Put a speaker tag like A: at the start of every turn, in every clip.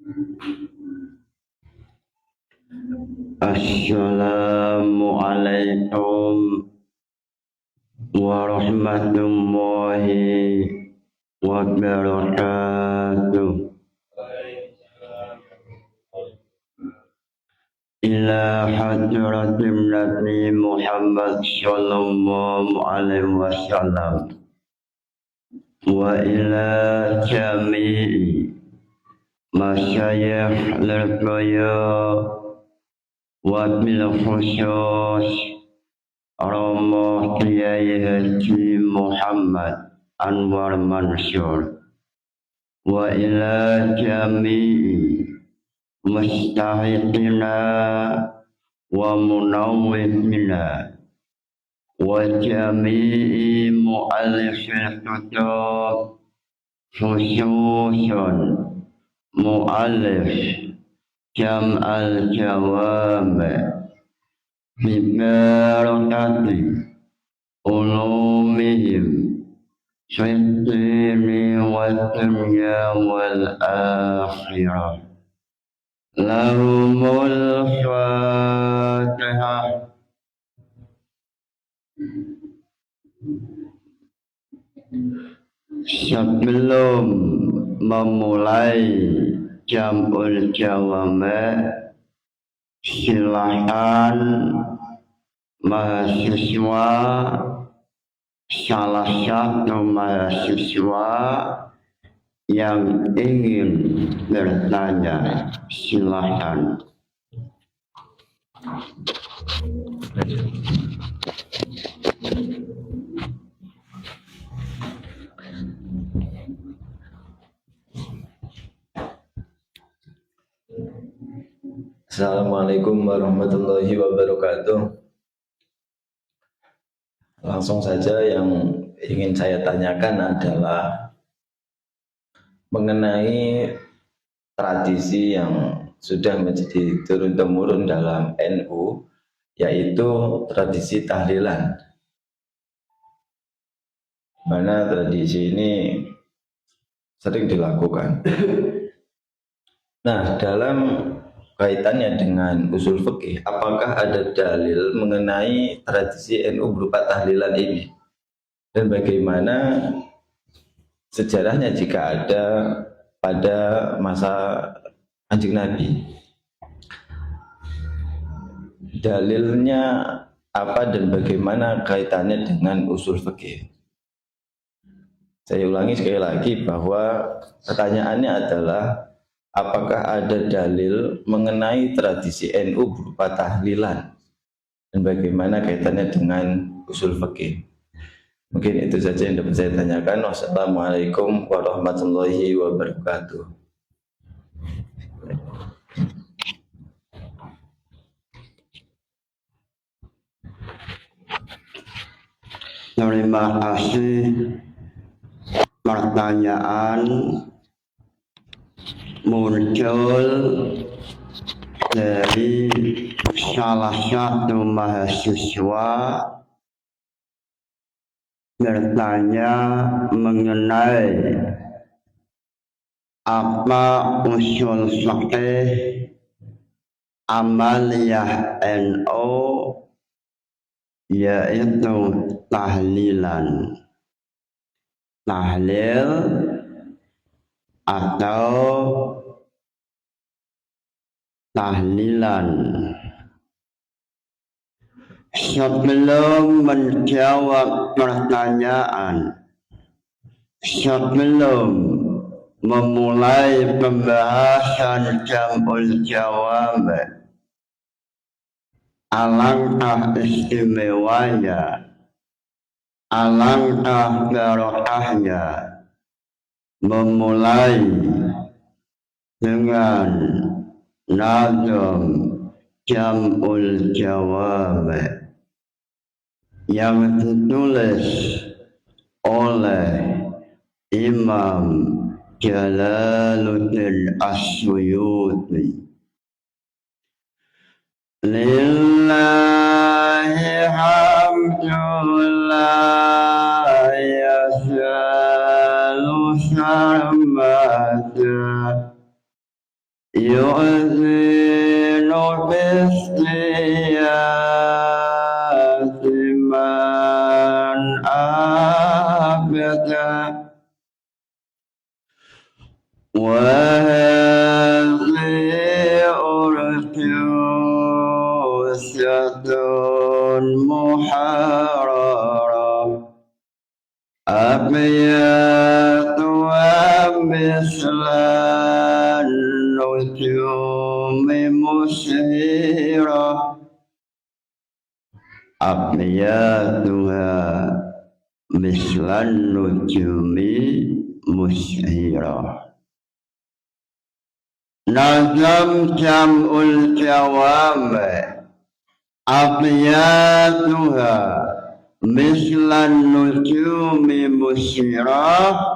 A: Assalamualaikum warahmatullahi wabarakatuh. Ila hadratin Nabi Muhammad sallallahu alaihi wasallam wa ila jami'i masyayikh al-qaya wa bil khusus Romo Kiai Haji Muhammad Anwar Mansur wa ila jami'i mustahiqina wa munawwimina wa jami'i mu'allifil kutub khususun mu'allif jam al-jawami bibarakati ulumihim syai'ini wa dunya wal akhirah. Lahumul Fatihah. Sebelum memulai jamul jawame, silahkan mahasiswa, salah satu mahasiswa yang ingin bertanya, silahkan.
B: Assalamualaikum warahmatullahi wabarakatuh. Langsung saja yang ingin saya tanyakan adalah mengenai tradisi yang sudah menjadi turun-temurun dalam NU, yaitu tradisi tahlilan. Mana tradisi ini sering dilakukan. Nah, dalam kaitannya dengan usul fikih, apakah ada dalil mengenai tradisi NU berupa tahlilan ini? Dan bagaimana sejarahnya jika ada pada masa Kanjeng Nabi? Dalilnya apa dan bagaimana kaitannya dengan usul fikih? Saya ulangi sekali lagi bahwa pertanyaannya adalah apakah ada dalil mengenai tradisi NU berupa tahlilan dan bagaimana kaitannya dengan usul fikih? Mungkin itu saja yang dapat saya tanyakan. Wassalamualaikum warahmatullahi wabarakatuh.
A: Terima kasih. Pertanyaan muncul dari salah satu mahasiswa bertanya mengenai apa usul fikih amaliyah NU, yaitu tahlilan. Tahlil atau tahlilan. Sebelum menjawab pertanyaan, sebelum memulai pembahasan jamul jawab, alangkah istimewanya, alangkah barokahnya memulai dengan nazam jamul jawab yang ditulis oleh Imam Jalaluddin As-Suyuti. Lillahi hamdulillah yasalu sarmada يؤذن بالسيئات من أبدا وهذه أرثوسة محررة أبياتها مثل النجوم مسيرة أبياتها مثل النجوم مسيرة. نظم جمع الجوامع أبياتها مثل النجوم مسيرة.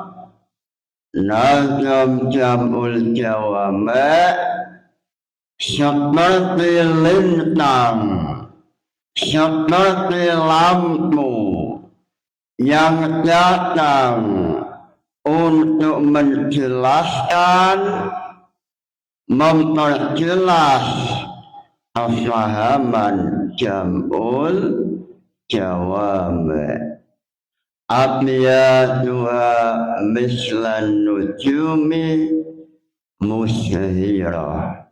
A: Nazam jamul jawama seperti lintang, seperti lampu yang datang untuk menjelaskan, memperjelas kefahaman jamul jawama. Abiyatuha mislan nujumi musyhirah.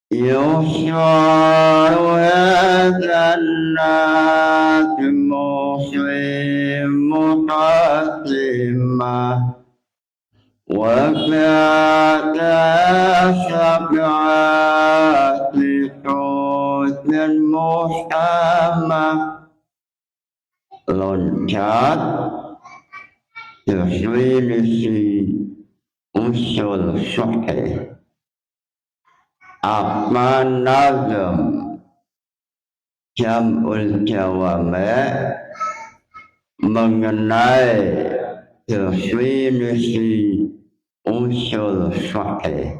A: Yusharu hadzal najmu fi muqaddimah wa ba'da sab'ati husnin muhkamah. Loncat definisi usul syuhih apa nazam jamul jawama mengenai definisi usul syuhih.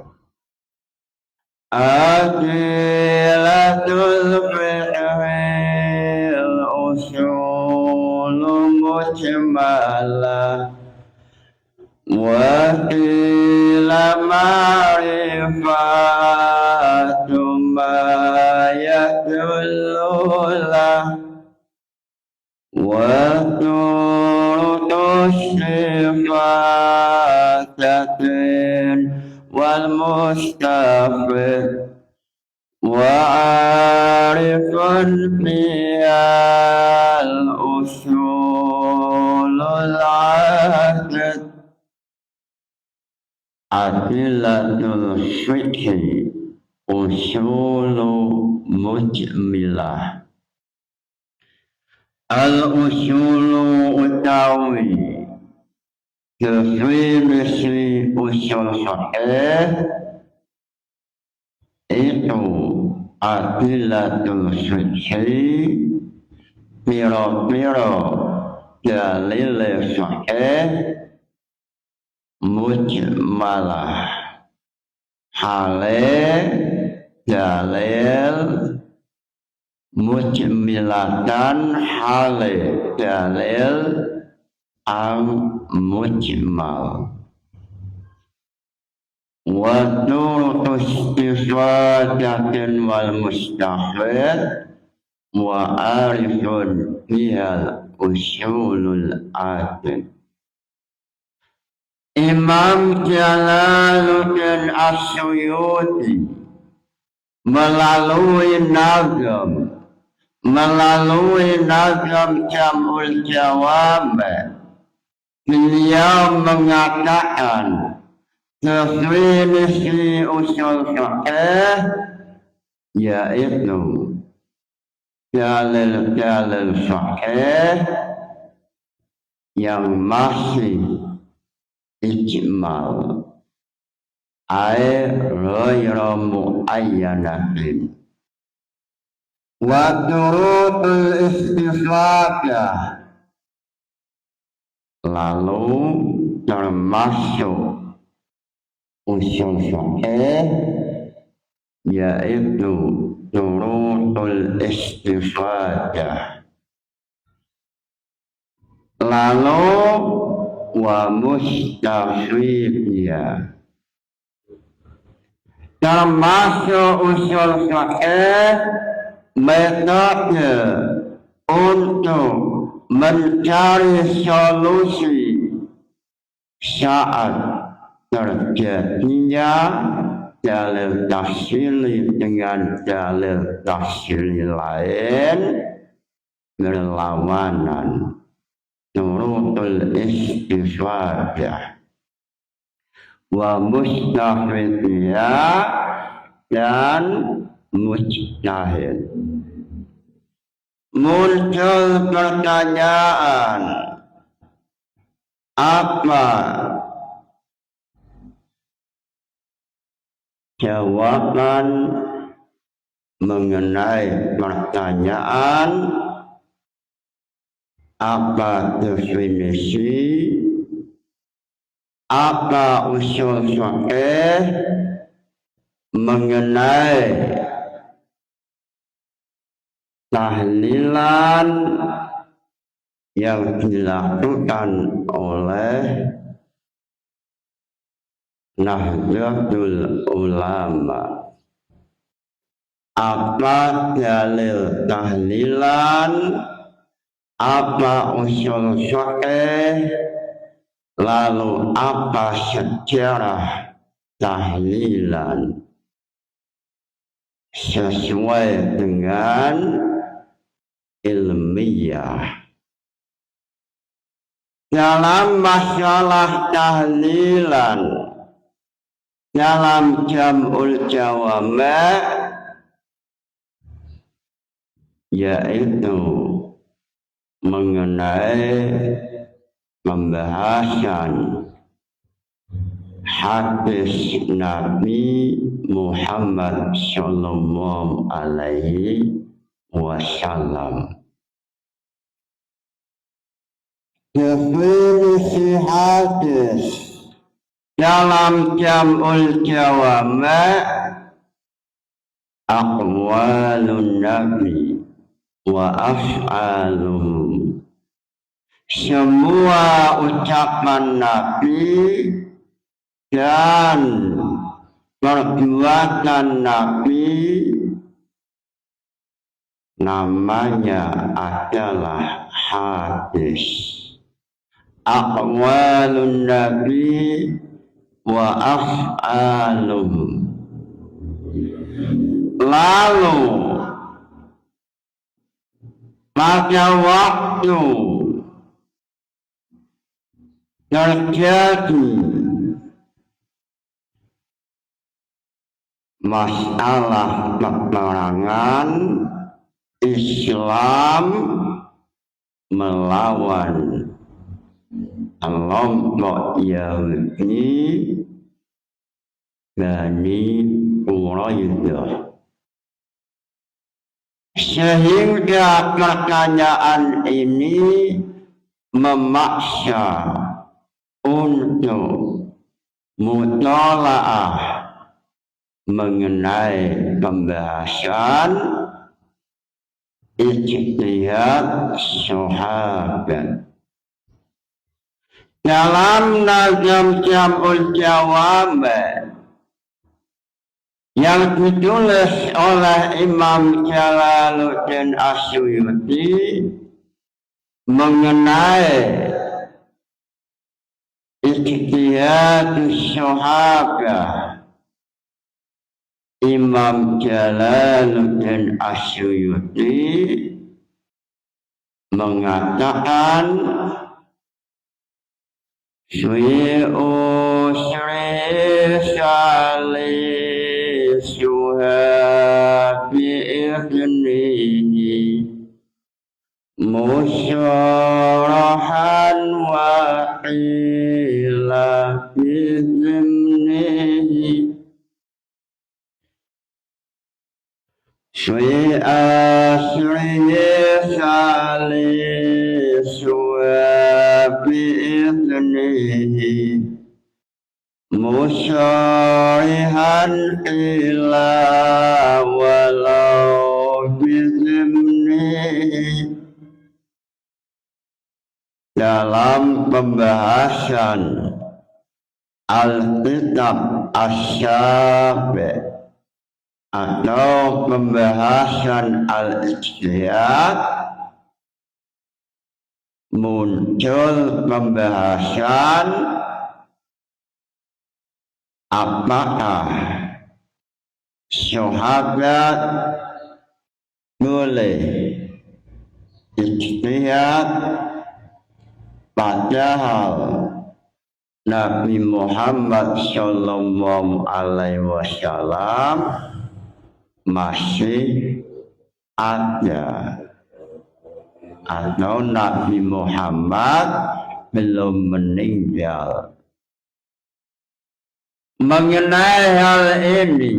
A: Adilatul fi'il usul mujmalah wa qila ma'rifatu ma yadullulah wa turutus sifatatin wal mustafid wa arifun biyal usulul adad. Adilatul fiqhi usulu mujmilah. Al-usulu utawi definisi usul fiqh itu adilatul fiqhi piro-piro dalil fiqh mujmalah hale dalil mujmilatan hale dalil mujmal wa turutus istifadatin wal mustahid wa arifun bihal usulul adad. Imam Jalaluddin As-Suyuti melalui nazam jamul jawama beliau mengatakan definisi usul fiqh yaitu dalil fiqh yang masih ijmal ay ghayra muayyanatin wa turutul istifadah lalu termasuk usul fiqh yaitu turutul istifadah lalu wa mustafidiyah termasuk usul fikih metode untuk mencari solusi saat terjadinya dalil tafsili dengan dalil tafsili lain berlawanan. Nurutul istifadah wa mustafidiyah dan mujtahid. Muncul pertanyaan, apa jawaban mengenai pertanyaan, apa definisi, apa usul fikih mengenai tahlilan yang dilakukan oleh Nahdlatul Ulama. Apa dalil tahlilan, apa usul fikih, lalu apa sejarah tahlilan sesuai dengan ilmiah. Dalam masalah tahlilan, dalam jam'ul jawami', yaitu mengenai pembahasan hadis Nabi Muhammad sallallahu alaihi wasallam. Definisi hadis dalam jam'ul jawami', aqwalun nabi wa af'aluhu, semua ucapan Nabi dan perbuatan Nabi namanya adalah hadis. Aqwalun Nabi wa af'aluhu. Lalu pada waktu terjadi masalah peperangan Islam melawan kelompok Yahudi Bani Quraidah, sehingga pertanyaan ini memaksa untuk mutalaah mengenai pembahasan ijtihad sahabat. Dalam nazam jam'ul jawami' yang ditulis oleh Imam Jalaluddin As-Suyuti mengenai ijtihad sahabat, Imam Jalaluddin As-Suyuti mengatakan suha bi'idnihi musyarahan wa ila bizimnihi musyarihan ila walau bizimnihi. Dalam pembahasan Al-Kitab Asy-Syafi' atau pembahasan al-ijtihad, muncul pembahasan apakah sahabat boleh ijtihad padahal Nabi Muhammad Sallallahu Alaihi Wasallam masih ada, atau Nabi Muhammad belum meninggal. Mengenai hal ini,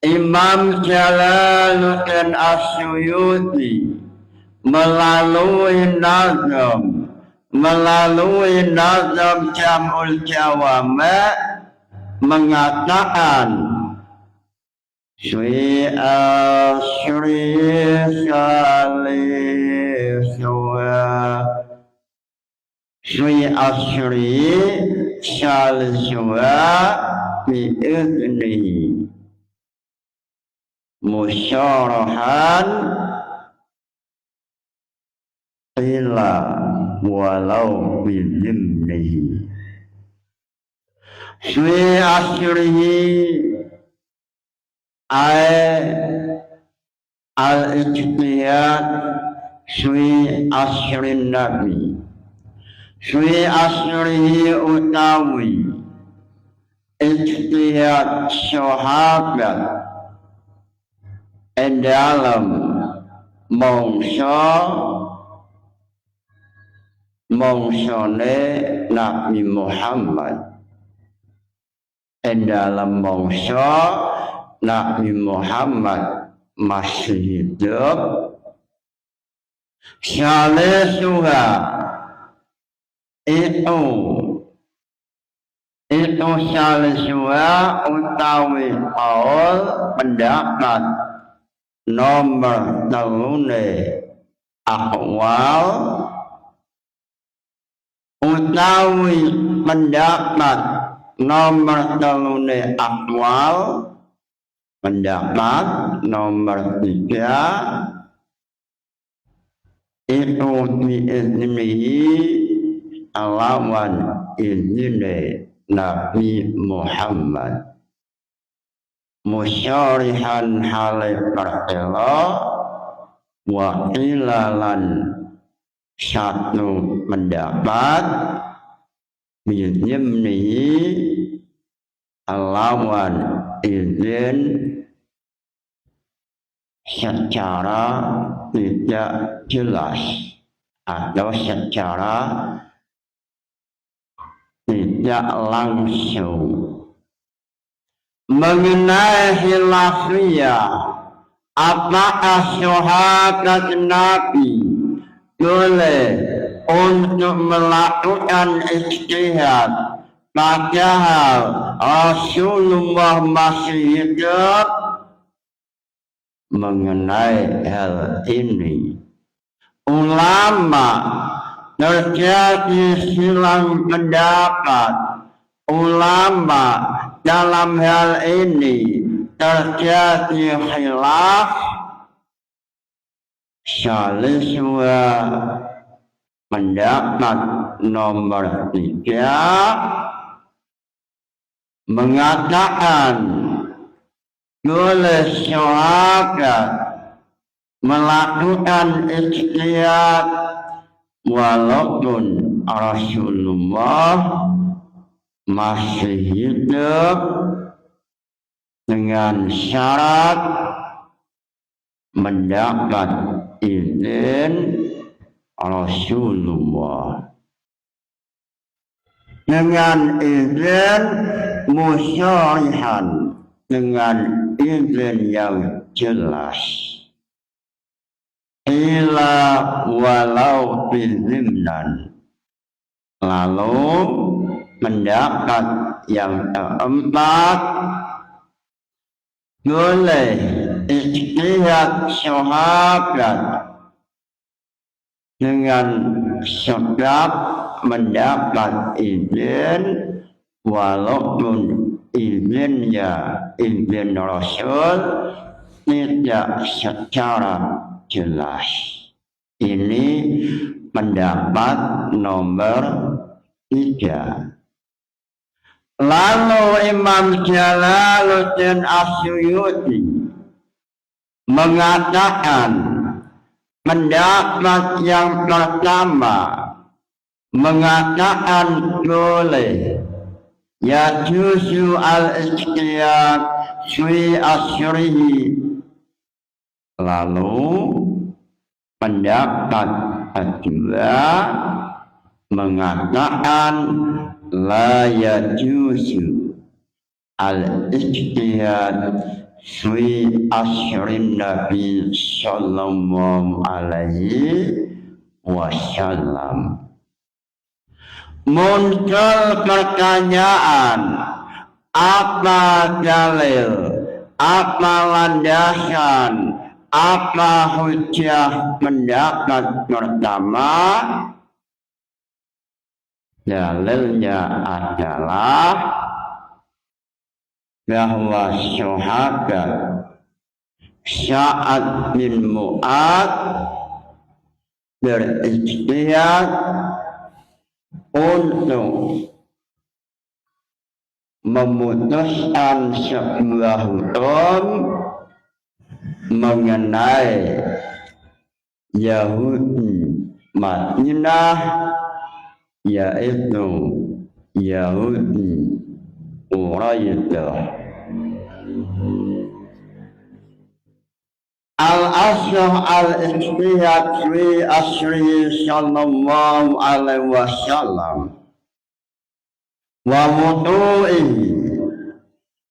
A: Imam Jalaluddin As-Suyuti melalui nazam Jam'ul Jawami' mengatakan Swi asri saliswa bi'idnihi musyarahan ila walau bidimnihi. Swi asrihi al-ijtihad swi asrin nabi, swi asrihi utawi ijtihad sahabat dalam mongsone Nabi Muhammad, dalam mongso Nabi Muhammad masih hidup, salisuha itu salisuha utawi qaul pendapat nomor telune akwal utawi pendapat nomor telune akwal, pendapat nomor 3 itu biiznihi alawan izine Nabi Muhammad musyarihan halai pertela wa ilalan satu pendapat biiznihi alawan izin secara tidak jelas atau secara tidak langsung. Mengenai khilafiyah, apakah sahabat Nabi boleh untuk melakukan ijtihad padahal Rasulullah masih hidup? Mengenai hal ini, ulama terjadi silang pendapat. Ulama dalam hal ini terjadi khilaf. Saliswa pendapat nomor 3 mengatakan boleh sahabat melakukan ijtihad walaupun Rasulullah masih hidup dengan syarat mendapat izin Rasulullah, dengan izin musyarihan, dengan izin yang jelas. Ila walau bizimnan. Lalu pendapat yang keempat, boleh ijtihad sahabat dengan sebab mendapat izin walaupun izin Rasul tidak secara jelas. Ini pendapat nomor 3. Lalu Imam Jalaluddin Asyuyuti mengatakan pendapat yang pertama mengatakan boleh yajuzu al-ikhtiyar fi asyrihi. Lalu pendapat kedua mengatakan la yajuzu al-ikhtiyar fi asyrin Nabi sallallahu alaihi wasallam. Muncul pertanyaan, apa dalil, apa landasan, apa hujjah pendapat pertama? Dalilnya adalah bahwa sahabat Sa'ad bin Mu'adz berijtihad untuk memutuskan sebuah hukum mengenai Yahudi Madinah, yaitu Yahudi Quraidah. Al-asr al-ijtihad fi asri sallallahu alaihi wasallam wa wudu'ihi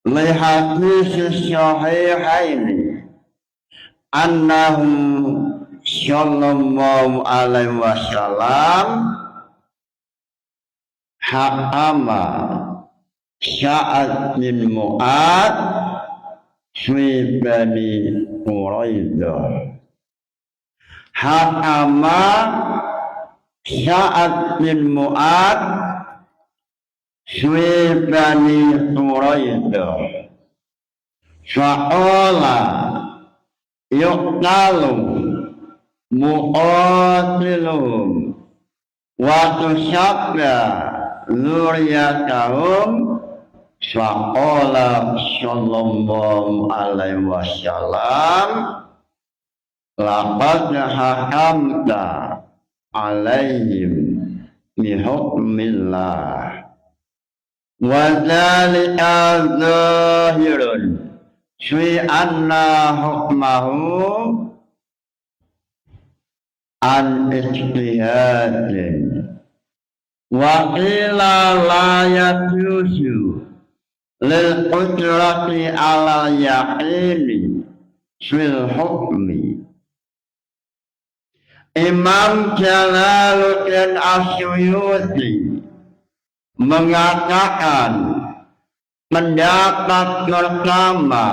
A: li hadis sahihaini annahu sallallahu alaihi wasallam hakama Sa'ad bin Mu'adz fi Bani Quraidah. Hakama Sa'ad bin Mu'adz fi Bani Quraidah. Fa'ala yuqtalu muqatiluhum wa tusabba dzurriyyatahum. Faqala sallallahu alaihi wasallam laqad hakamta alaihim bi hukmillah wa dzalika zahirun fi anna hukmahu an ijtihadin wa qila la yajuzu lil qudrati ala yaqini fil hukmi. Imam Jalaluddin Asyuyuti mengatakan pendapat pertama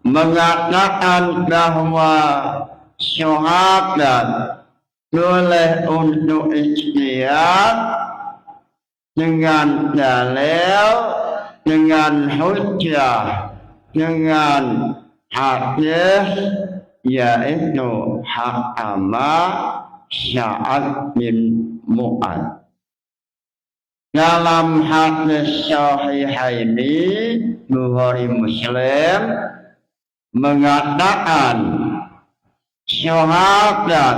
A: mengatakan bahwa sahabat boleh untuk ijtihad dengan dalil, dengan hujjah, dengan hadis, yaitu hakama Sa'ad bin Mu'adz. Dalam hadis sahihaini Bukhari Muslim mengatakan sahabat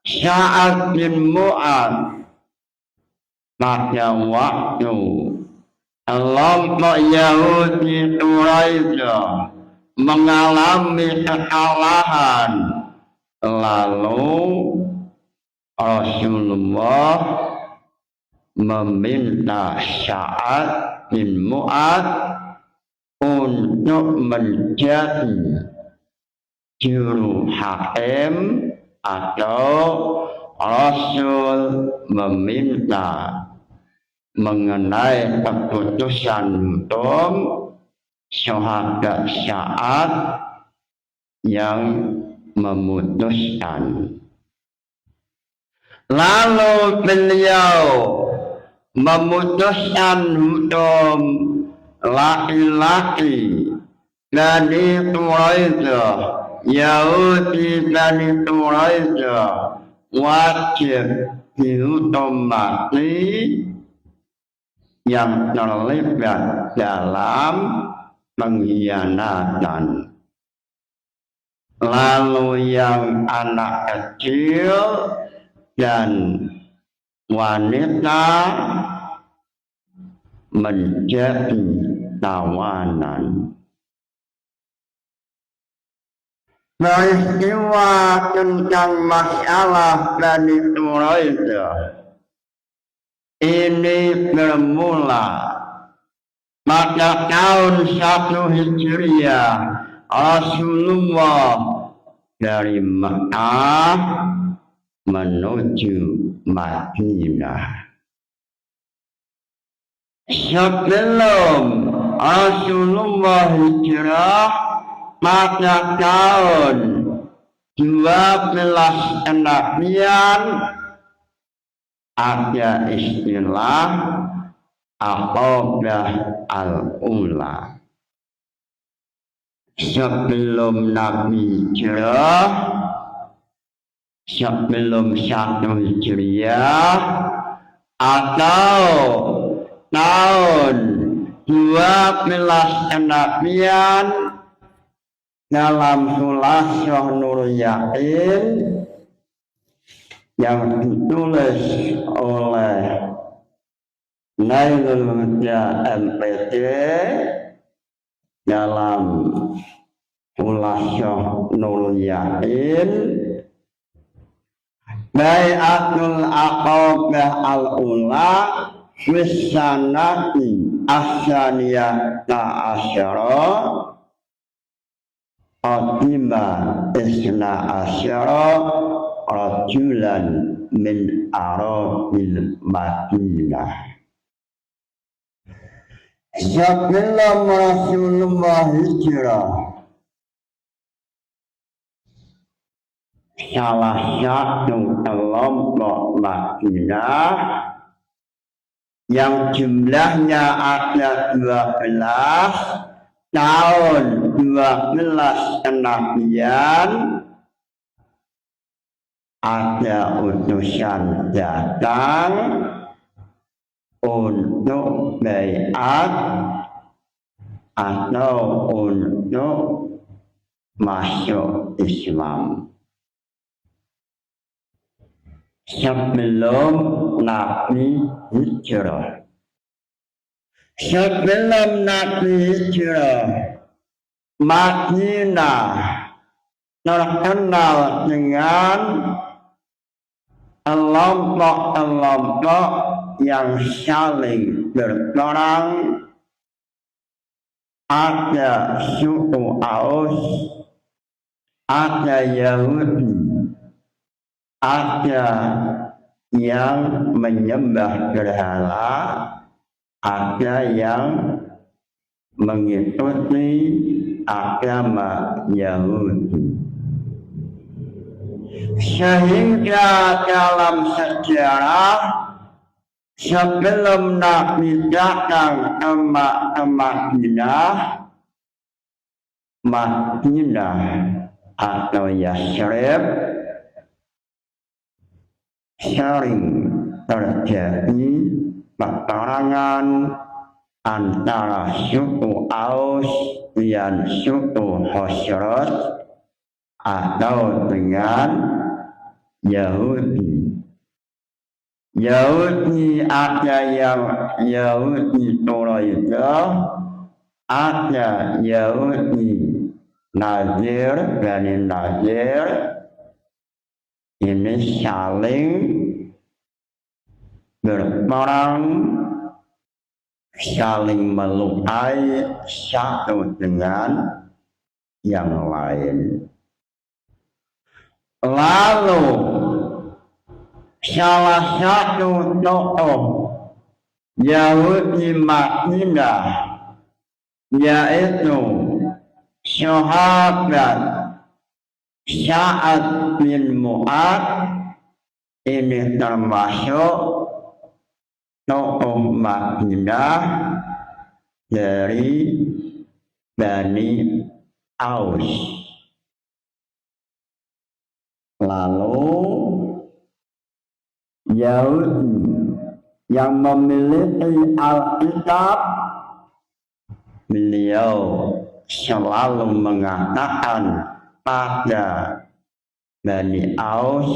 A: Sa'ad bin Mu'adz pada waktu kelompok Yahudi Quraidah mengalami kekalahan, lalu Rasulullah meminta Sa'ad bin Mu'adz untuk menjadi juru hakim, atau Rasul meminta mengenai keputusan hukum sahabat Sa'ad yang memutuskan. Lalu beliau memutuskan hukum laki-laki Bani Quraidah, Yahudi Bani Quraidah wajib dihukum mati yang terlibat dalam pengkhianatan. Lalu yang anak kecil dan wanita menjadi tawanan. Peristiwa tentang masalah Bani Quraidah ini bermula pada tahun 1 Hijriah. Rasulullah dari Mekah menuju Madinah. Sebelum Rasulullah hijrah pada tahun 12 kenabian ada istilah Aqabah al-Ula. Sebelum Nabi hijrah, sebelum 1 Hijriah atau tahun 12 kenabian dalam Khulasyah Nur Yakin yang ditulis oleh Nailul Huda MPT dalam Khulasyah Nur Yakin, Bai'atul Aqabah al-Ula Wisanati Ahsaniyah Ta'asyara Qatima Isna Asyara Rajulan min Arabil Madinah. Sebelum Rasulullah hijrah, salah satu kelompok Madinah yang jumlahnya ada 12 tahun 12 kenabian, ada utusan datang untuk baiat atau untuk masuk Islam. Sebelum Nabi hijrah. Sebelum Nabi hijrah, Madinah terkenal dengan kelompok-kelompok yang saling berperang. Ada suku Aus, ada Yahudi, ada yang menyembah berhala, ada yang mengikuti agama Yahudi. Sehingga dalam sejarah sebelum Nabi datang ke Madinah, atau Yasrib sering terjadi peperangan antara suku Aus dan suku Khazraj atau dengan Yahudi. Yahudi ada yang Yahudi Quraidah, ada Yahudi Nazir, Bani Nazir. Ini saling berperang, saling melukai satu dengan yang lain. Lalu salah satu tokoh Yahudi Madinah, yaitu sahabat Sa'ad bin Mu'ad, ini termasuk tokoh Madinah dari Bani Aus. Lalu Yahudi yang memiliki Alkitab, beliau selalu mengatakan pada Bani Aus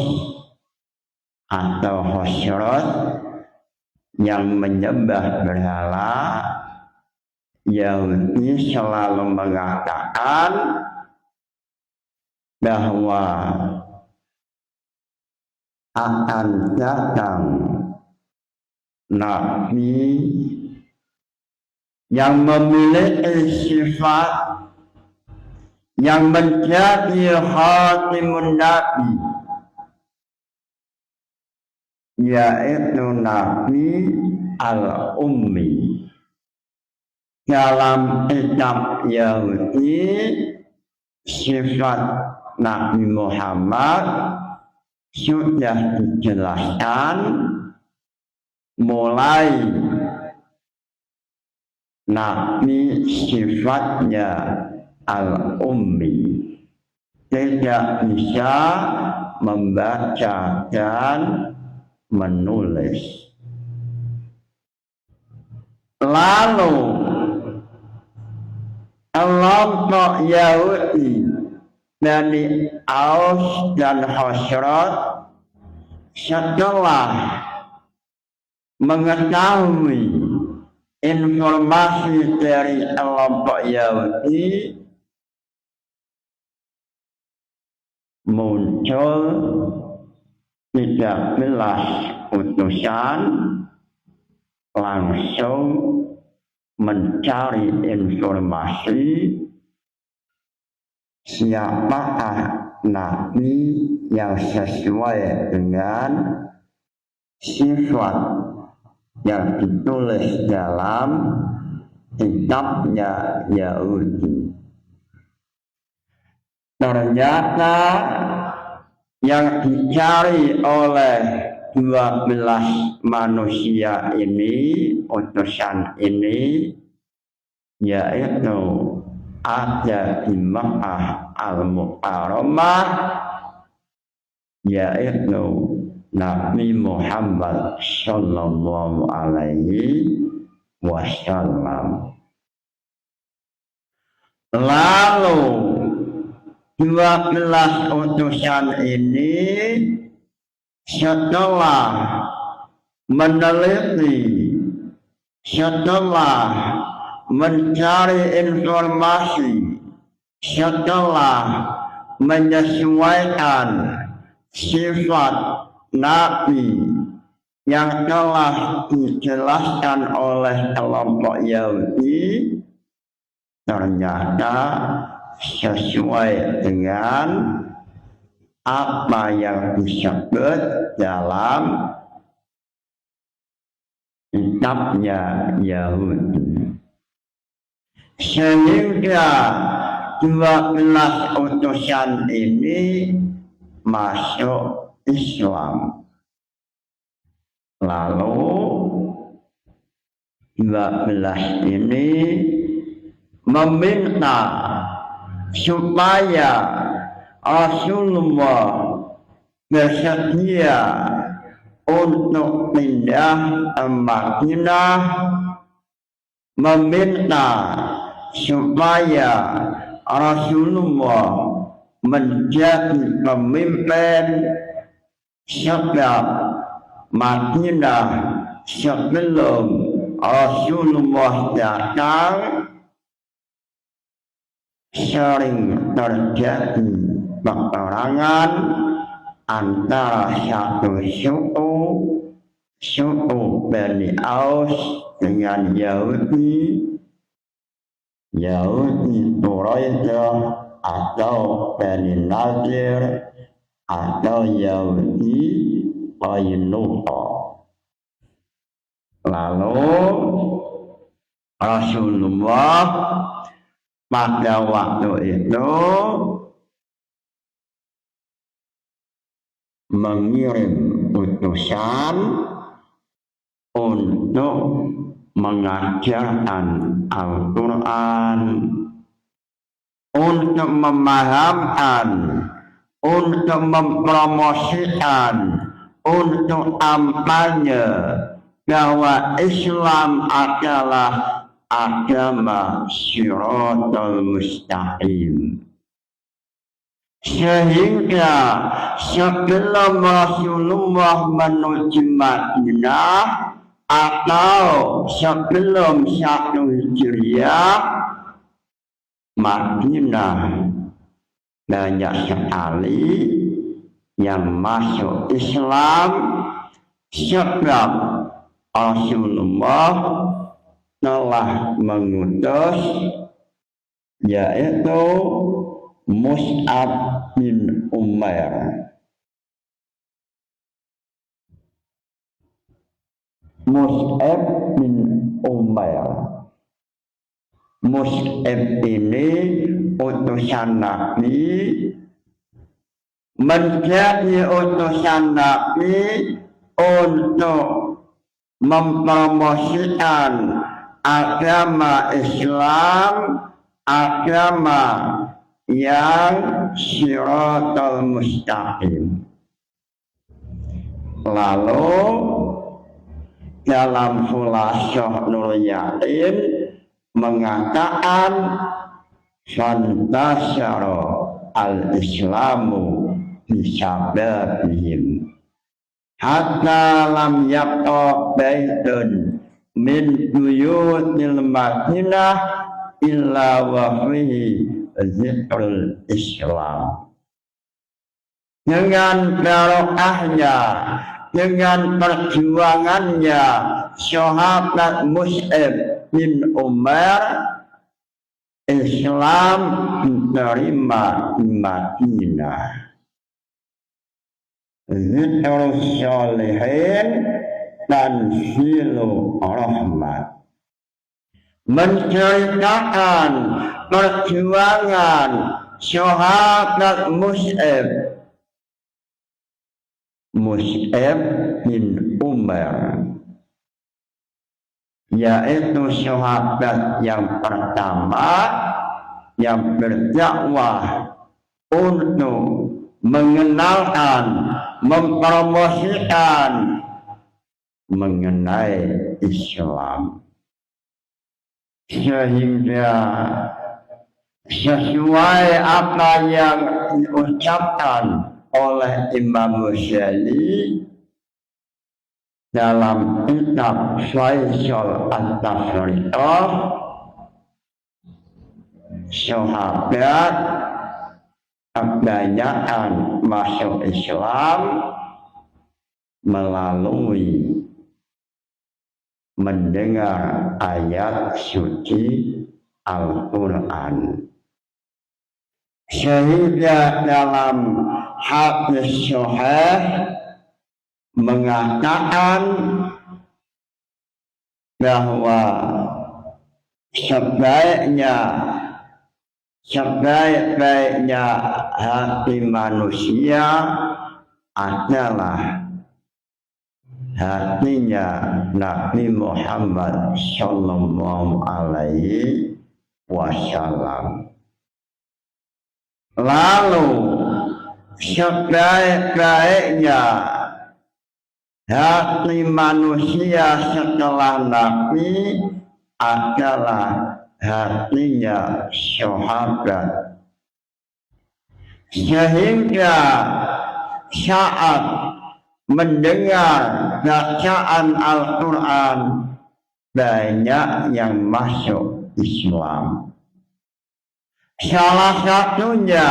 A: atau Khosrot yang menyembah berhala, Yahudi selalu mengatakan bahwa akan datang nabi yang memiliki sifat yang menjadi khatimun nabi, yaitu Nabi Al-Ummi. Dalam kitab Yahudi, sifat Nabi Muhammad sudah dijelaskan mulai Nabi sifatnya Al-Ummi, tidak bisa membaca dan menulis. Lalu kelompok Yahudi dari Aus dan Khosrot setelah mengetahui informasi dari kelompok Yahudi, muncul 13 utusan langsung mencari informasi siapakah nabi yang sesuai dengan sifat yang ditulis dalam kitabnya Yahudi. Ternyata yang dicari oleh 12 manusia ini, utusan ini, yaitu ada di Makkah Al-Mukarramah, yaitu Nabi Muhammad Sallallahu Alaihi Wasallam. Lalu 12 utusan ini setelah meneliti, setelah mencari informasi, setelah menyesuaikan sifat Nabi yang telah dijelaskan oleh kelompok Yahudi, ternyata sesuai dengan apa yang disebut dalam kitabnya Yahudi. Sehingga 12 utusan ini masuk Islam. Lalu 12 ini meminta supaya Rasulullah bersedia untuk pindah ke Madinah, meminta supaya Rasulullah menjadi pemimpin sebab Madinah sebelum Rasulullah datang sering terjadi peperangan antara satu suku Bani Aus dengan Yahudi Quraisyah atau Bani Nadir atau Yahudi Qainuqa. Lalu Rasulullah pada waktu itu mengirim utusan untuk mengajarkan Al-Quran, untuk memahamkan, untuk mempromosikan, untuk kampanye bahwa Islam adalah agama Shiratal Mustaqim. Sehingga sebelum Rasulullah menuju Madinah atau sebelum 1 Hijriah, Madinah banyak sekali yang masuk Islam sebab Rasulullah telah mengutus yaitu Mus'ab bin Umair. Mus'ab bin Umair. Mus'ab ini utusan Nabi, menjadi utusan Nabi untuk mempromosikan agama Islam, agama yang Shiratal Mustaqim. Lalu dalam Khulasah Nur Yakin mengatakan fantasyara al-islamu bisababihim hatta lam yabqa baitun min buyutil Madinah illa wa fihi zikrul Islam. Dengan barokahnya, dengan perjuangannya sahabat Mus'ab bin Umar, Islam diterima di Madinah. Zikrul Shalihin dan Silu Rahmat, menceritakan perjuangan sahabat Mus'ab bin Umar, yaitu sahabat yang pertama yang berdakwah untuk mengenalkan, mempromosikan mengenai Islam, sehingga sesuai apa yang diucapkan oleh Imam Ghazali dalam kitab Faisal At-Tafriqah, sahabat kebanyakan masuk Islam melalui mendengar ayat suci Al-Quran. Sehingga dalam hadis sahih mengatakan bahwa sebaik-baiknya hati manusia adalah hatinya Nabi Muhammad sallallahu alaihi wasallam. Lalu sebaik-baiknya hati manusia setelah Nabi adalah hatinya sahabat. Sehingga saat mendengar bacaan Al-Quran banyak yang masuk Islam. Salah satunya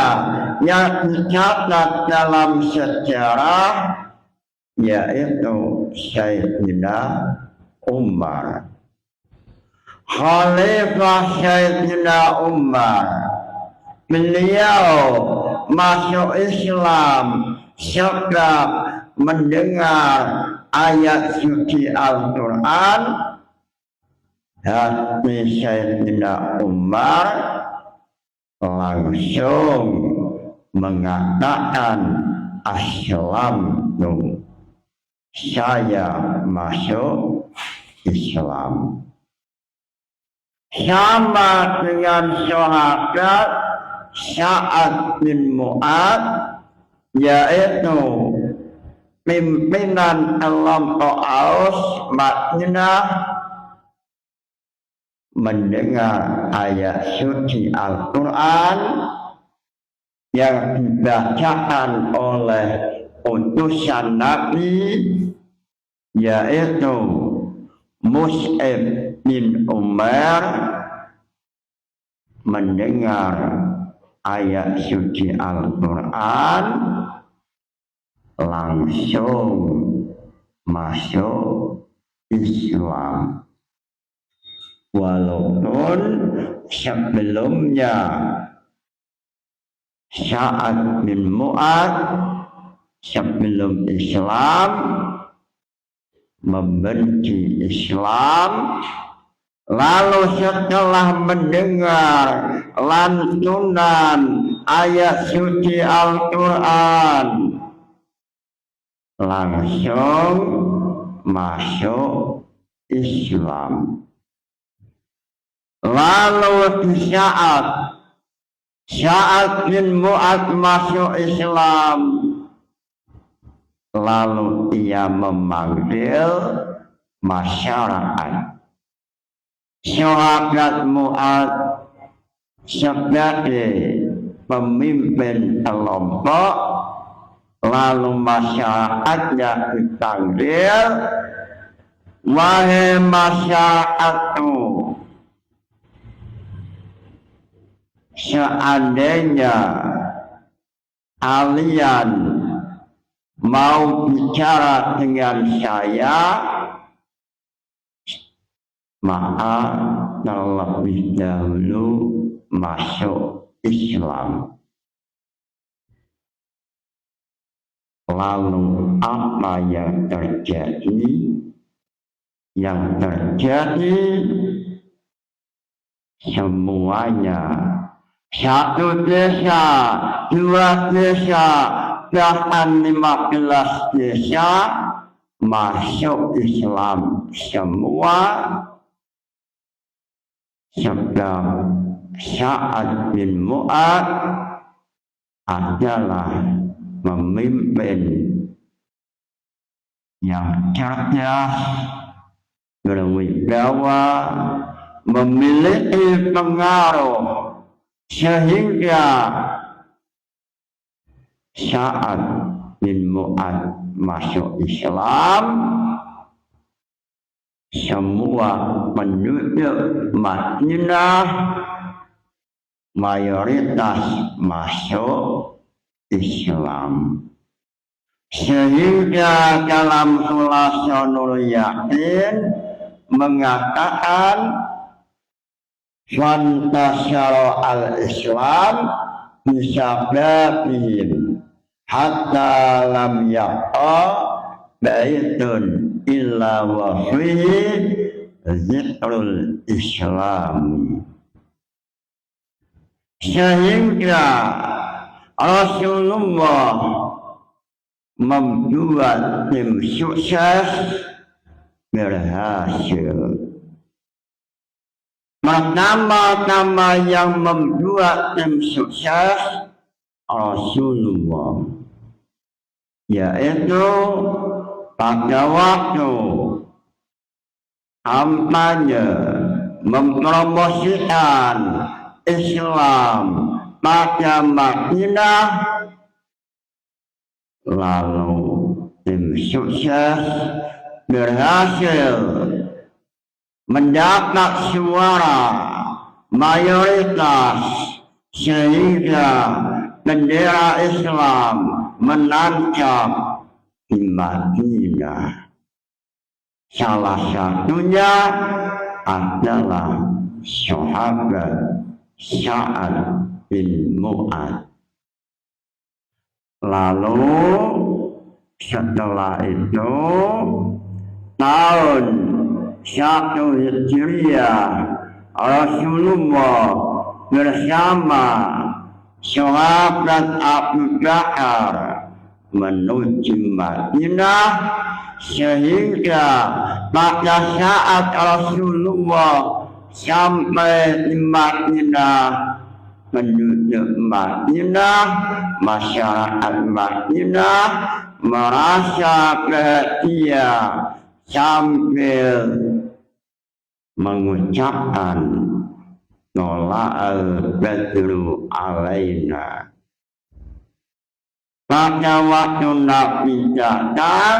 A: yang dicatat dalam sejarah yaitu Sayyidina Umar. Khalifah Sayyidina Umar, beliau masuk Islam sebab mendengar ayat suci Al-Quran. Hati Sayyidina Umar langsung mengatakan Aslamtu, saya masuk Islam. sama dengan sahabat Sa'ad bin Mu'ad, yaitu pimpinan kelompok Aus Madinah, mendengar ayat suci Al-Quran yang dibacakan oleh utusan Nabi, yaitu Mus'ab bin Umar, mendengar ayat suci Al-Quran langsung masuk Islam, walaupun sebelumnya Sa'ad bin Mu'ad sebelum Islam membenci Islam, lalu setelah mendengar lantunan ayat suci Al-Quran langsung masuk Islam. Lalu di saat Sa'ad bin Mu'ad masuk Islam, lalu ia memanggil masyarakat. Sahabat Mu'ad sebagai pemimpin kelompok, lalu masyarakatnya dipanggil, wahai masyarakatku, seandainya kalian mau bicara dengan saya, maka terlebih dahulu masuk Islam. Lalu apa yang terjadi? Yang terjadi semuanya, satu desa, dua desa, bahkan 15 desa masuk Islam semua, sebab Sa'ad bin Mu'ad adalah pemimpin yang cerdas, berwibawa, memiliki pengaruh, sehingga Sa'ad bin Mu'ad masuk Islam, semua penduduk Madinah mayoritas masuk Islam. Sehingga dalam Khulasanul Yakin mengatakan Fantasyara al-Islam bisababihim hatta lam yaqa baitun illa wa fihi zikrul Islam. Sehingga Rasulullah membuat tim sukses berhasil. Pertama-tama yang membuat tim sukses Rasulullah, yaitu pada waktu kampanye mempromosikan Islam pada Madinah, lalu tim sukses berhasil mendapat suara mayoritas, sehingga bendera Islam menancap di Madinah. Salah satunya adalah sahabat Sa'ad bin Mu'ad. Lalu setelah itu tahun 1 Hijriah, Rasulullah bersama sahabat Abu Bakar menuju Madinah, sehingga pada saat Rasulullah sampai di Madinah, penduduk Madinah, masyarakat Madinah merasa bahagia sambil mengucapkan Tola'al badru alaina. Pada waktu Nabi datang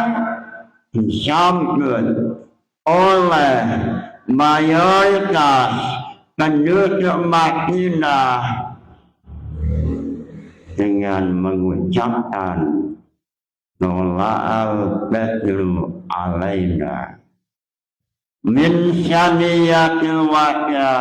A: disambut oleh mayoritas penduduk Madinah dengan mengucapkan Tola'al badru alaina min syaniyatil wada.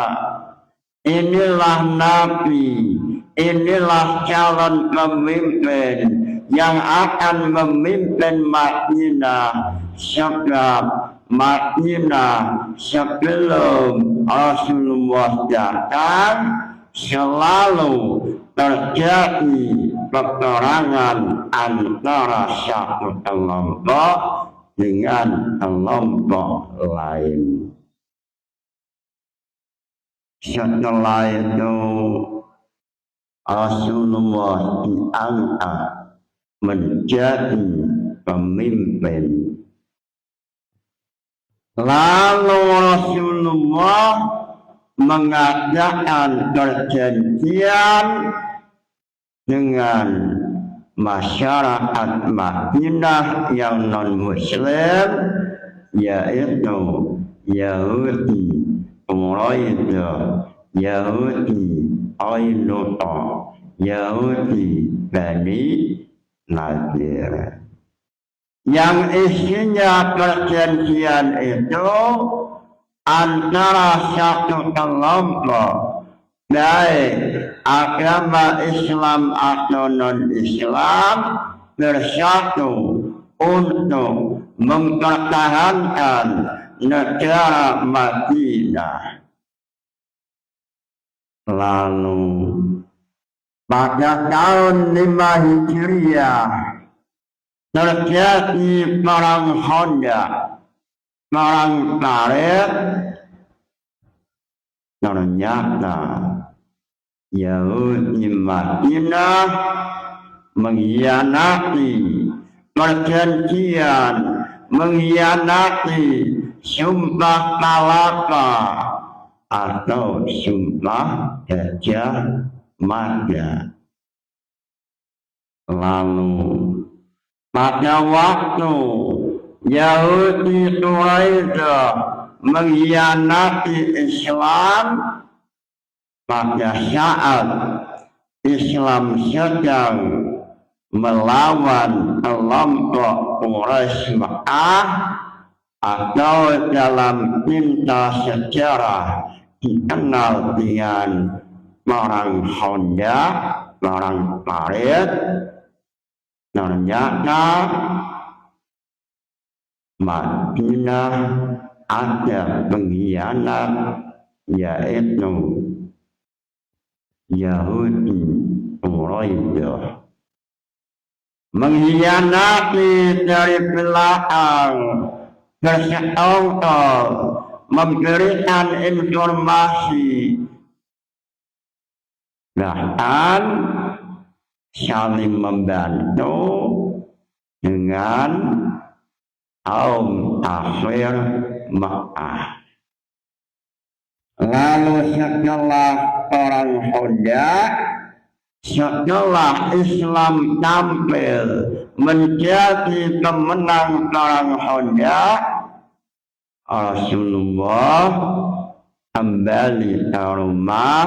A: Inilah Nabi, inilah calon pemimpin yang akan memimpin Madinah, sebab Madinah sebelum Rasulullah datang selalu terjadi peperangan antara satu kelompok dengan kelompok lain. Setelah itu Rasulullah diangkat menjadi pemimpin. Lalu Rasulullah mengadakan perjanjian dengan masyarakat Madinah yang non-Muslim, yaitu Yahudi Quraidah, Yahudi Ainuqa, Yahudi Bani Nadir. Yang isinya perjanjian itu antara satu kelompok baik agama Islam atau non-Islam bersatu untuk mempertahankan negara Madinah. Lalu pada tahun 5 Hijriah terjadi perang Khandaq, perang Tarik. Ternyata Yahudi Madinah mengkhianati perjanjian, mengkhianati sumpah Malaka atau sumpah Gajah Mada. Lalu pada waktu Yahudi Quraidah mengkhianati Islam, pada saat Islam sedang melawan kelompok Quraisy Mekah, atau dalam tinta sejarah dikenal dengan perang Khandaq, perang Tarik. Ternyata Madinah ada pengkhianat, yaitu Yahudi Quraidah mengkhianati dari belakang, bersekongkol, memberikan informasi, bahkan saling membantu dengan kaum kafir Mekah. Lalu setelah perang Khandaq, setelah Islam tampil menjadi pemenang perang Khandaq, Rasulullah kembali ke rumah.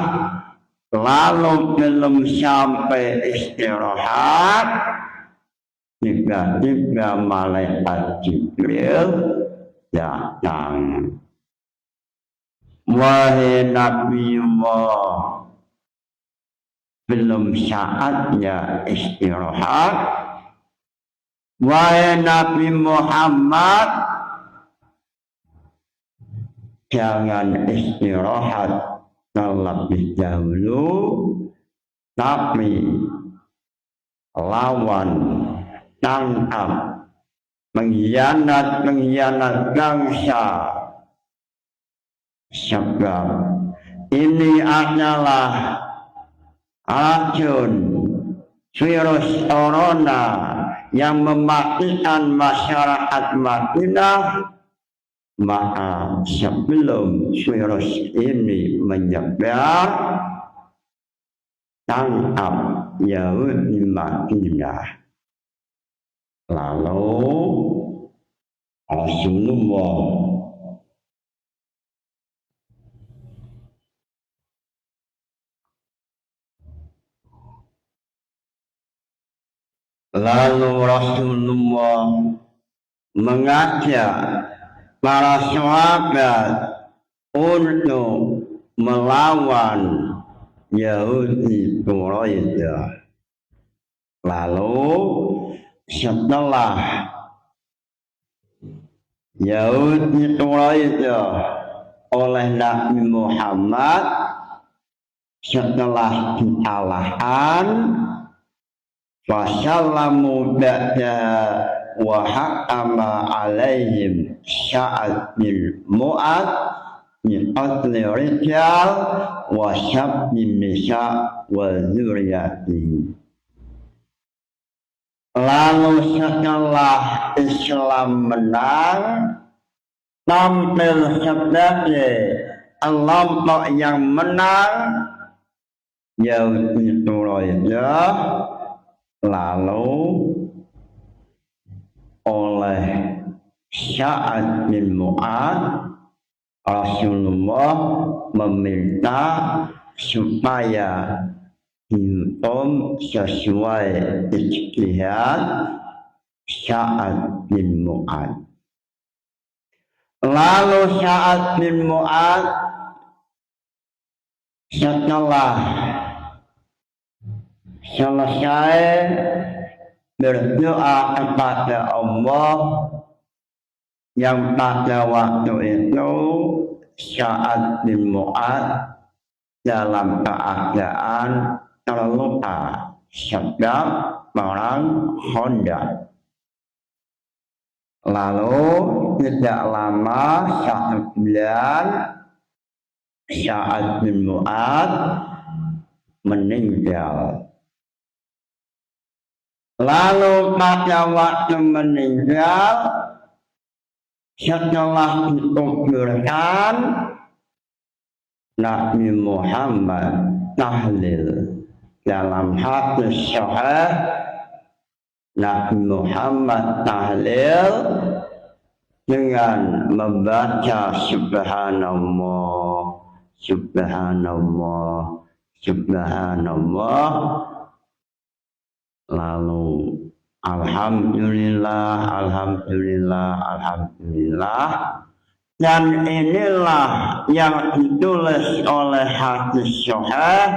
A: Lalu belum sampai istirahat, tiba-tiba malaikat Jibril datang. Wahai Nabi Allah, belum saatnya istirahat. Wahai Nabi Muhammad, jangan istirahat terlebih dahulu, tapi lawan, tangkap pengkhianat bangsa Sebab ini adalah racun virus corona yang mematikan masyarakat Madinah. Maka sebelum virus ini menyebar, tangkap Yahudi Madinah. Lalu Rasulullah mengajak para sahabat untuk melawan Yahudi Quraisy. Lalu setelah Yahudi Quraisy oleh Nabi Muhammad setelah dikalahkan, fasallamu ba'da wa hakama alaihim Sa'ad bin Mu'ad bi qatli rijal wa syabbi nisa wa dzurriyyati. Lalu setelah Islam menang, tampil sebagai kelompok yang menang Yahudi Quraisy. Lalu oleh Sa'ad bin Mu'ad, Rasulullah meminta supaya dihukum sesuai ijtihad Sa'ad bin Mu'ad. Lalu Sa'ad bin Mu'ad setelah selesai berdoa kepada Allah, yang pada waktu itu Sa'ad bin Mu'ad dalam keadaan terluka sebab perang Khandaq. Lalu tidak lama, 1 bulan, Sa'ad bin Mu'ad meninggal. Lalu pada waktu meninggal, setelah dikuburkan, Nabi Muhammad tahlil. Dalam hadis sahih, Nabi Muhammad tahlil dengan membaca Subhanallah, Subhanallah, Subhanallah. Lalu Alhamdulillah, Alhamdulillah, Alhamdulillah. Dan inilah yang ditulis oleh hadis sahih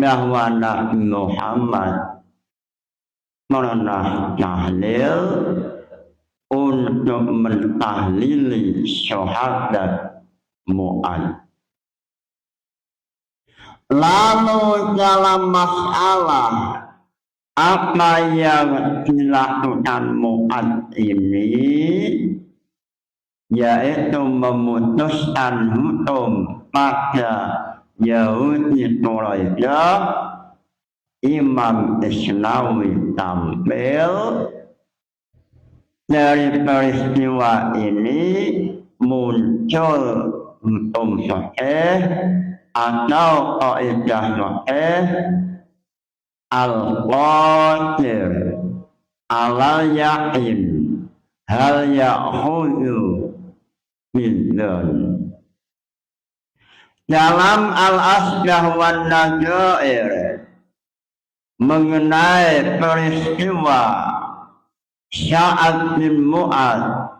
A: bahwa Nabi Muhammad pernah tahlil untuk mentahlili syahadat Mu'ad. Lalu dalam masalah apa yang dilakukan Mu'ad ini, yaitu memutuskan hukum pada Yahudi Quraisy, Imam Islawi tampil dari peristiwa ini muncul hukum sahih atau kaidah sahih al-qadir ala yakin hal ya'khudhu bidhan. Dalam al-asbah wan nazair mengenai peristiwa Sa'ad bin Mu'ad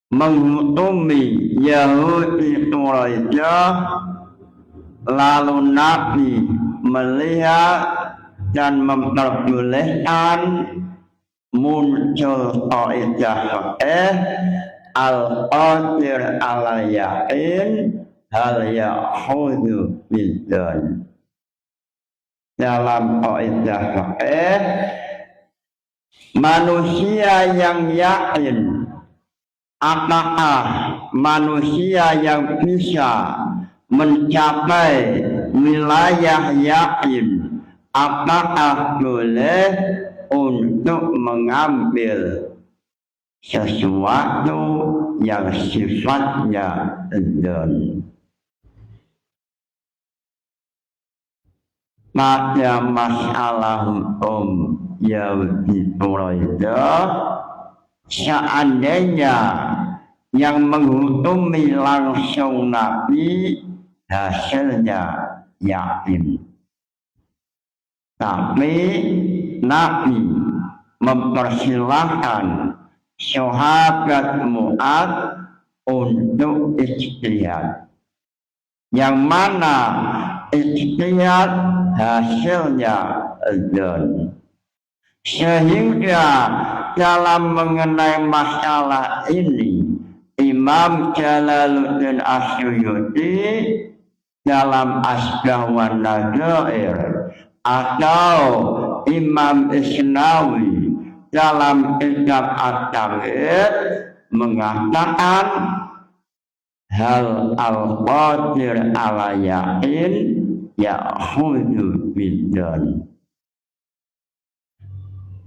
A: menghukumi Yahudi Quraisy, lalu Nabi melihat dan memperbolehkan muncul kaidah sahih al-qadir ala yakin hal ya'khudhu bidhan. Dalam kaidah sahih, manusia yang yakin apakah manusia yang bisa mencapai wilayah yakin, apakah boleh untuk mengambil sesuatu yang sifatnya dzon? Pada masalah hukum Yahudi Quraisyah, seandainya yang menghukumi langsung Nabi hasilnya yakin, tapi Nabi mempersilahkan sahabat Mu'adz untuk ijtihad, yang mana ijtihad hasilnya dzon. Sehingga dalam mengenai masalah ini, Imam Jalaluddin Asyuyuti dalam Asbah wan Nadzair atau Imam Isnawi dalam kitab At-Tauhid mengatakan hal al-qadir ala yakin ya'khudhu bidzon.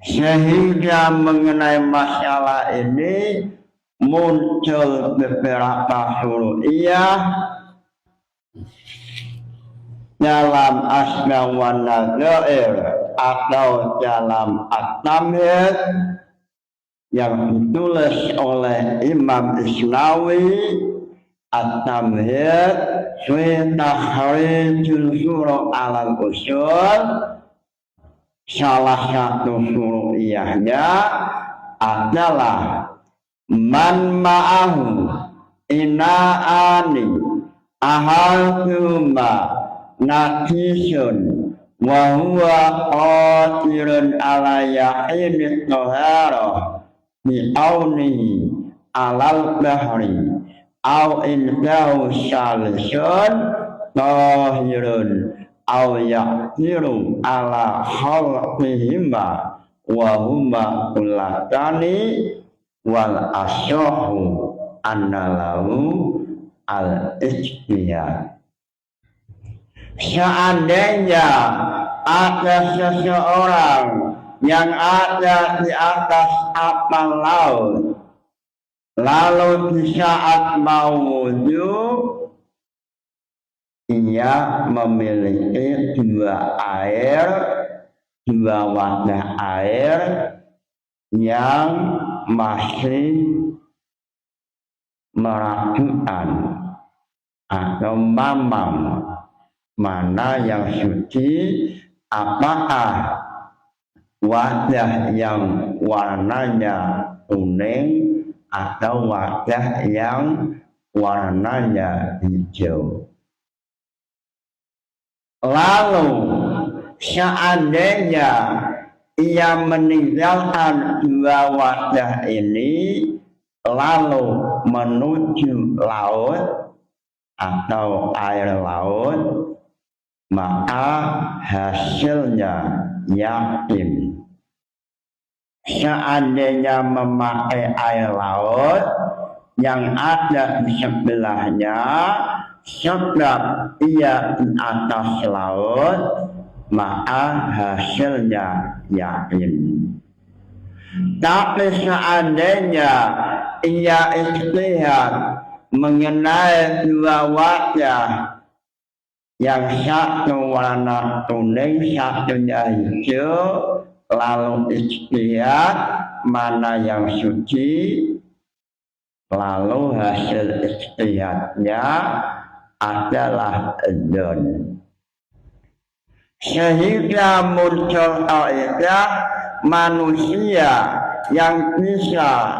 A: Sehingga mengenai masalah ini muncul beberapa furu'iyah dalam Asma wan Nadzair atau dalam At-Tamhid yang ditulis oleh Imam Isnawi. At-Tamhid fi tahrijul furu' alal usul, salah satu furu'iyahnya adalah man ma'ahu ina'ani ahaduma najisun wa huwa qadirun ala yaqini tahara bi aunihi alal bahri au indahu salisun tahirun au yaqdiru ala khalqihima wa huma ulatani wal asyahu annalahu al-ijtihad. Seandainya ada seseorang yang ada di atas kapal laut, lalu di saat mau wudhu ia memiliki dua wadah air yang masih meragukan atau mamam mana yang suci, apakah wadah yang warnanya kuning atau wadah yang warnanya hijau. Lalu seandainya ia meninggalkan dua wadah ini lalu menuju laut atau air laut, maka hasilnya yakin. Seandainya memakai air laut yang ada di sebelahnya, sebab ia di atas laut, maka hasilnya yakin. Tapi seandainya ia ijtihad mengenai dua wajah, yang satu warna kuning, satunya hijau, lalu ijtihad mana yang suci, lalu hasil ijtihadnya adalah dzon. Sehingga muncul kaidah manusia yang bisa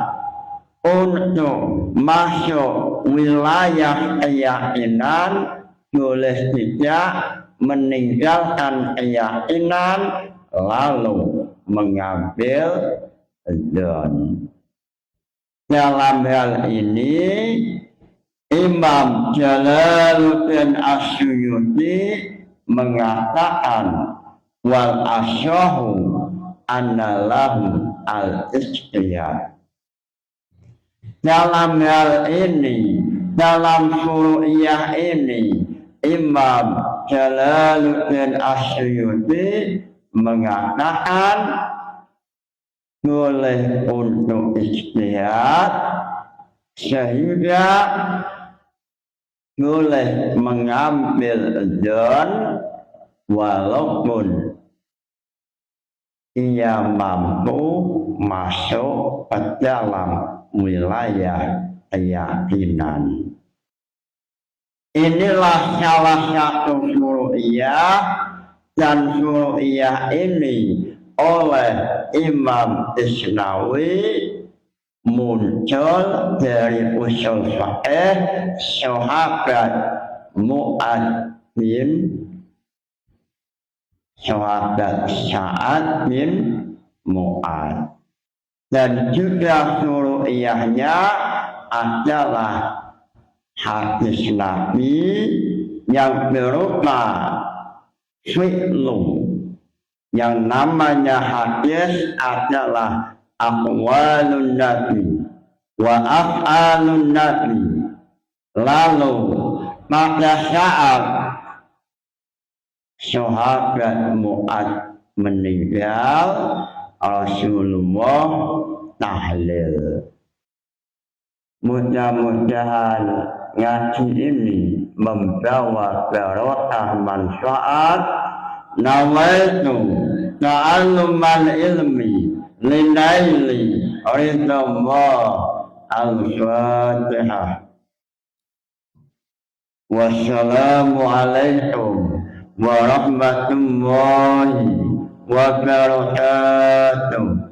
A: untuk masuk wilayah keyakinan boleh tidak meninggalkan keyakinan lalu mengambil dzon. Dalam hal ini Imam Jalaluddin Asyuyuti mengatakan wal asyahu anna lahu al-ijtihad. dalam hal ini, dalam furu'iyah ini, Imam Jalaluddin Asyuyuti mengatakan boleh untuk ijtihad sehingga boleh mengambil don walaupun ia mampu masuk ke dalam wilayah keyakinan. Inilah salah satu furu'iyah, dan furu'iyah ini oleh Imam Isnawi muncul dari usul fiqh sahabat Mu'ad bin sahabat Sa'ad bin Mu'ad, dan juga furu'iyahnya adalah hadis Nabi yang berupa fi'lu. Yang namanya hadis adalah aqwalun Nabi wa af'alun Nabi. Lalu pada saat sahabat Mu'ad meninggal, Rasulullah tahlil. Mudah-mudahan ngaji ini membawa barokah manfaat. Nawaitu ta'allumal ilmi linaili ridallah. Al-Fatihah. Wassalamu alaikum warahmatullahi wabarakatuh.